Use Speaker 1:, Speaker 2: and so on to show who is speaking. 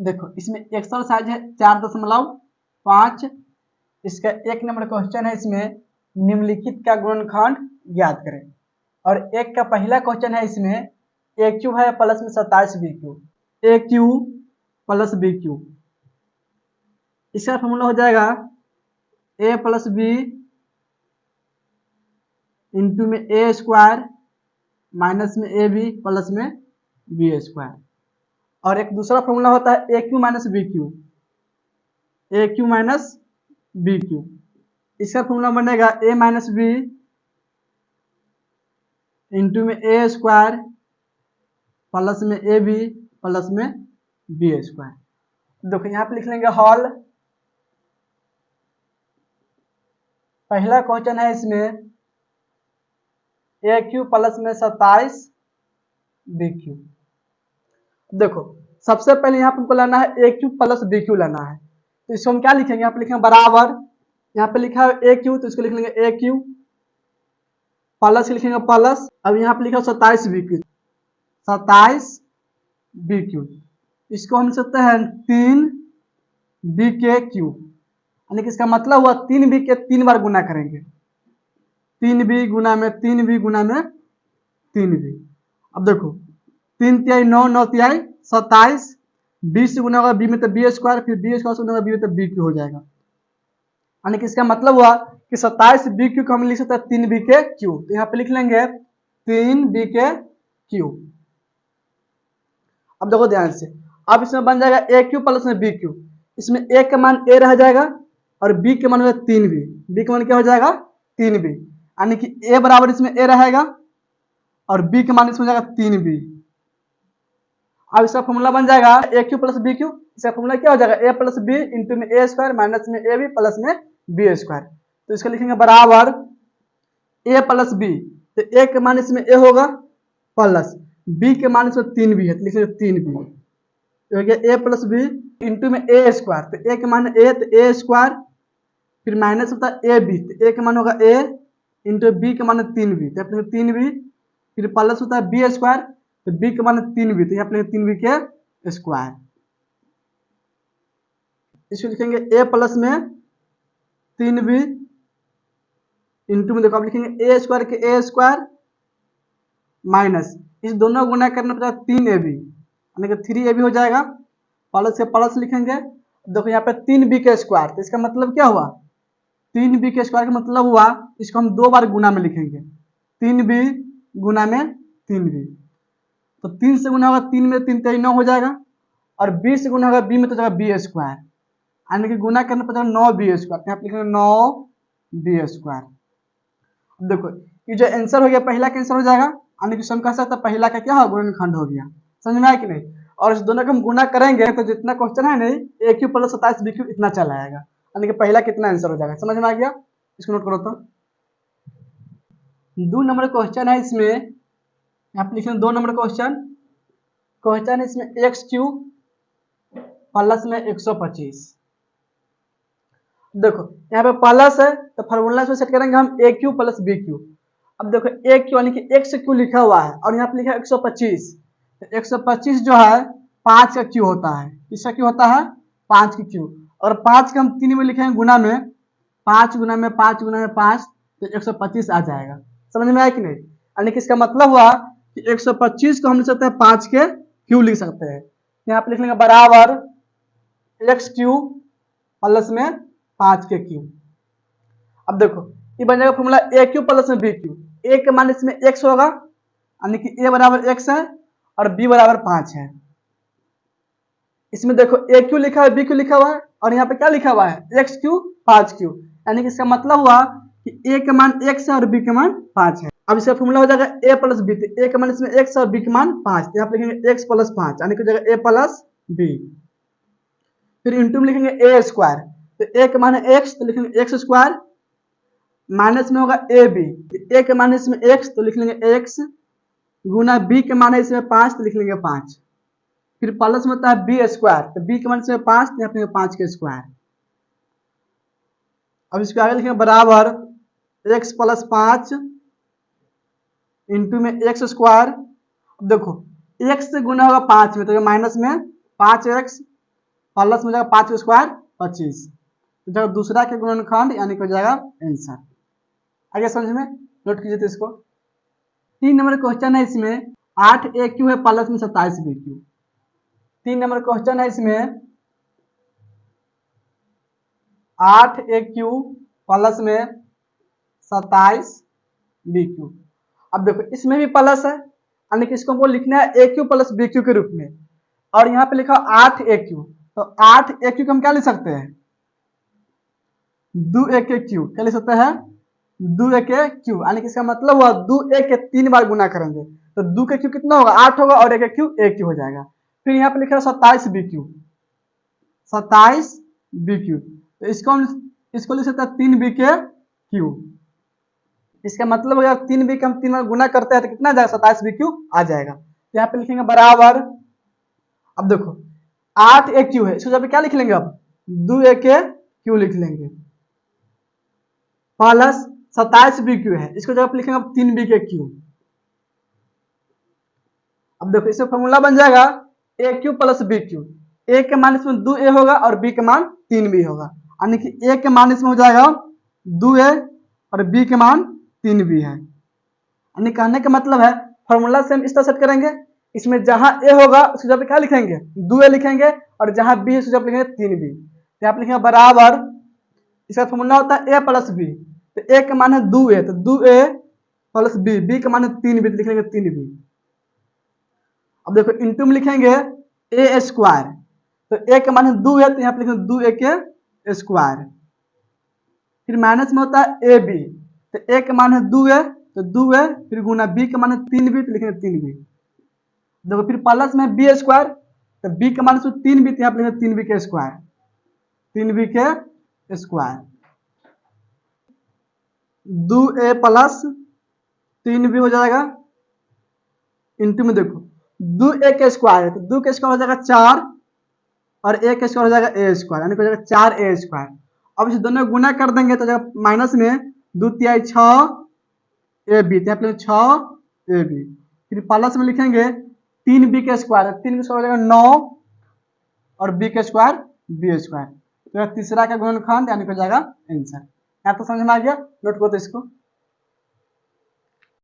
Speaker 1: देखो इसमें XL size है 4.5। इसका 1 नंबर क्वेश्चन है, इसमें निम्नलिखित का गुणनखंड ज्ञात करें। और एक का पहला क्वेश्चन है, इसमें ए क्यू है प्लस में 27 बी क्यू, ए क्यू प्लस बी क्यू। इसका फॉर्मूला हो जाएगा ए प्लस बी इंटू में ए स्क्वायर माइनस में ए बी प्लस में बी स्क्वायर। और एक दूसरा फॉर्मूला होता है ए क्यू माइनस बी क्यू, ए क्यू माइनस बी क्यू। इसका फॉर्मूला बनेगा ए माइनस बी इंटू में ए स्क्वायर प्लस में ए बी प्लस में बी स्क्वायर। देखो यहाँ पे लिख लेंगे हॉल। पहला क्वेश्चन है, इसमें ए क्यू प्लस में 27 बी क्यू। देखो सबसे पहले यहाँ पे हमको लाना है ए क्यू प्लस बी क्यू लाना है, तो इसको हम क्या लिखेंगे, यहाँ पे लिखेंगे बराबर, यहाँ पे लिखा है ए क्यू तो इसको लिख लेंगे ए क्यू, प्लस लिखेंगे प्लस, अब यहाँ पे लिखा है 27 बी क्यू, 27 बी क्यू। इसको हम लिख सकते हैं 3 बी के क्यू, यानी कि इसका मतलब हुआ 3 बी के 3 बार गुना करेंगे, 3 बी गुना में 3 बी गुना में 3 बी। अब देखो 3 तिहाई 9, 9 तिहाई 27, 20 से गुना होगा बी में तो बी स्क्वायर, फिर बी स्क्वायर से गुना होगा बी में तो बी क्यू हो जाएगा। यानी कि इसका मतलब हुआ कि 27 बी क्यू को हम लिख सकते हैं 3 बी के क्यू, तो यहाँ पे लिख लेंगे 3 बी के क्यू। अब देखो ध्यान से, अब इसमें बन जाएगा ए क्यू प्लस में बी क्यू। इसमें ए का मान ए रह जाएगा और बी के मान हो जाएगा 3 बी, बी का मान क्या हो जाएगा 3 बी, यानी कि ए बराबर इसमें ए रहेगा और बी के मान इसमें हो जाएगा 3 बी। अब इसका फॉर्मूला बन जाएगा ए क्यू प्लस बी क्यू। इसका फॉर्मूला क्या हो जाएगा ए प्लस बी इंटू में ए स्क्वायर माइनस में ए बी प्लस में बी स्क्वायर। तो इसको लिखेंगे बराबर ए प्लस बी, तो ए के मान इसमें ए होगा प्लस बी के मान इसमें 3 बी है, तो लिखेंगे 3 बी हो गया ए प्लस बी इंटू में ए स्क्वायर, तो ए के मान ए तो ए स्क्वायर, फिर माइनस होता है ए बी, तो ए के मान होगा ए इंटू बी के मान 3 बी, तो 3 बी, फिर प्लस होता है बी स्क्वायर, तो बी के मान 3 बी, तो यहाँ पे 3 बी के स्क्वायर। इसको लिखेंगे ए प्लस में 3 बी इंटू में देखो आप लिखेंगे ए स्क्वायर के ए स्क्वायर माइनस इस दोनों गुना करने पर 3 ए बी, यानी कि 3 ए बी हो जाएगा, प्लस के प्लस लिखेंगे। देखो यहाँ पे 3 बी के स्क्वायर, तो इसका मतलब क्या हुआ 3 बी के स्क्वायर का मतलब हुआ इसको हम 2 बार गुना में लिखेंगे, 3 बी गुना में 3 बी, तो 3 से गुना होगा 3 में 3 3 9 हो जाएगा, और बी से गुना होगा बी में तो जाएगा बी स्क्वायर, यानी कि गुना करने पर 9 बी स्क्वायर, यहाँ पे लिखेंगे 9 बी स्क्वायर। देखो ये जो आंसर हो गया पहला का आंसर हो जाएगा, यानी कि हम कह सकते हैं पहला का क्या हो गुणनखंड हो गया, समझ में आया कि नहीं। और इस दोनों को हम गुना करेंगे तो जितना क्वेश्चन है नहीं ए क्यू प्लस 27 बी क्यू इतना चला आएगा, यानी कि पहला कितना आंसर हो जाएगा, समझ में आ गया। इसको नोट करो। तो 2 नंबर क्वेश्चन है, इसमें यहाँ पे लिखें 2 नंबर क्वेश्चन है इसमें एक्स क्यू प्लस में 125। देखो यहाँ पे प्लस है तो फॉर्मूला से सेट करेंगे हम ए क्यू प्लस बी क्यू। अब देखो ए क्यू यानी कि एक्स क्यू लिखा हुआ है और यहाँ पे लिखा है 125, तो 125 जो है 5 का क्यू होता है, किसका क्यू होता है 5 की क्यू, और 5 का हम 3 में लिखेंगे गुना में, 5 गुना में 5 गुना में 5, तो 125 आ जाएगा, समझ में आया कि नहीं। यानी कि इसका मतलब हुआ कि 125 को हम लिख सकते हैं 5 के क्यू लिख सकते हैं, यहाँ पे लिख लेंगे बराबर एक्स क्यू प्लस में 5 के क्यू। अब देखो ये बन जाएगा फॉर्मूला ए क्यू प्लस में बी क्यू, ए के मान इसमें एक्स होगा यानी कि ए बराबर एक्स है और बी बराबर 5 है। इसमें देखो ए क्यू लिखा है बी क्यू लिखा हुआ है और यहाँ पे क्या लिखा हुआ है एक्स क्यू 5 क्यू, यानी कि इसका मतलब हुआ कि ए के मान एक्स है और बी के मान 5 है। अब इसका फॉर्मूला हो जाएगा ए प्लस बी, तो ए के मान इसमें एक्स और बी के मान 5, तो यहाँ पे लिखेंगे एक्स प्लस 5 यानी कि हो जाएगा ए प्लस बी, फिर इंटू में लिखेंगे ए स्क्वायर, तो ए के मान है एक्स तो लिखेंगे एक्स स्क्वायर, माइनस में होगा ए बी, ए के मान इसमें एक्स तो लिख लेंगे एक्स, गुना बी के मान इसमें 5 तो लिख लेंगे 5, फिर प्लस में होता है बी स्क्वायर, तो बी के मान इसमें 5 तो यहाँ 5 के स्क्वायर। अब इसको आगे लिखेंगे बराबर एक्स प्लस 5 इंटू में एक्स स्क्वायर। देखो एक्स से गुना होगा 5 में तो माइनस में 5 एक्स प्लस में हो जाएगा 5 स्क्वायर 25, तो जगह दूसरा के गुणनखंड यानी कि हो जाएगा आंसर। आगे समझ में नोट कीजिए तो इसको। 3 नंबर क्वेश्चन है इसमें 8 ए क्यू है प्लस में 27 बी क्यू। 3 नंबर क्वेश्चन है इसमें 8 ए क्यू प्लस में 27 बी क्यू। अब देखो इसमें भी प्लस है, यानी कि इसको हमको लिखना है ए क्यू प्लस बी क्यू के रूप में, और यहाँ पे लिखा 8 ए क्यू, तो 8 ए क्यू को हम क्या लिख सकते हैं, 2 ए के क्यू क्या लिख सकते हैं, 2 ए के क्यू, यानी कि इसका मतलब हुआ 2 ए के 3 बार गुना करेंगे तो 2 के क्यू कितना होगा 8 होगा, और ए के क्यू ए क्यू हो जाएगा। फिर यहाँ पे लिखा है 27 बी क्यू, 27 बी क्यू, तो इसको लिख सकते हैं 3 बी के क्यू। इसका मतलब अगर 3 बी का हम 3 बार गुना करते हैं तो कितना जाएगा 27 बी क्यू आ जाएगा। तो यहाँ पे लिखेंगे बराबर, अब देखो 8 ए क्यू है, इसको जब क्या लिख लेंगे, अब 2 ए के क्यू लिख लेंगे, प्लस 27 बी क्यू है, इसको जब लिखेंगे अब 3 बी के क्यू। अब देखो इसमें फॉर्मूला बन जाएगा ए क्यू प्लस बी क्यू, ए के मान इसमें 2 ए होगा और बी के मान 3 बी होगा, यानी कि ए के मान इसमें हो जाएगा 2 ए और बी के मान 3 बी है। यानी कहने का मतलब है फॉर्मूला से हम इस तरह सेट करेंगे, इसमें जहां ए होगा उसकी जगह क्या लिखेंगे 2 ए लिखेंगे, और जहां बी है उसकी जगह लिखेंगे 3 बी। तो यहाँ पे लिखेंगे बराबर, इसका फॉर्मूला होता है ए प्लस बी, तो ए का मान है 2 ए, तो 2 ए प्लस बी, बी का मान है 3 बी, तो लिख लेंगे 3 बी। अब देखो इंटू में लिखेंगे ए स्क्वायर, तो ए का मान है 2 है, तो यहाँ पे लिखेंगे 2 ए के स्क्वायर। फिर माइनस में होता है ए बी, तो ए का मान है 2 है, तो 2 है, फिर गुना बी का मान है 3 बी, तो लिखेंगे 3 बी। देखो फिर प्लस में बी स्क्वायर, तो बी का मान 3 बी, तो यहाँ पे लिखेंगे 3 बी के स्क्वायर, 3 बी के स्क्वायर। 2 ए प्लस 3 बी हो जाएगा, इंटू में देखो 2 ए के स्क्वायर है, तो 2 के स्क्वायर हो जाएगा 4, और ए के स्क्वायर हो जाएगा ए स्क्वायर, यानी हो जाएगा 4 ए स्क्वायर। अब इस दोनों गुना कर देंगे तो जब माइनस में 2 तिहाई 6 ए बी, यहाँ पे 6 ए बी, फिर प्लस में लिखेंगे 3 बी के स्क्वायर, 3 बी स्क्वायर हो जाएगा 9, और बी के स्क्वायर बी स्क्वायर, तो तीसरा का गुणनखंड यानी हो जाएगा आंसर। यहाँ तो समझ में आ गया, नोट करो तो इसको।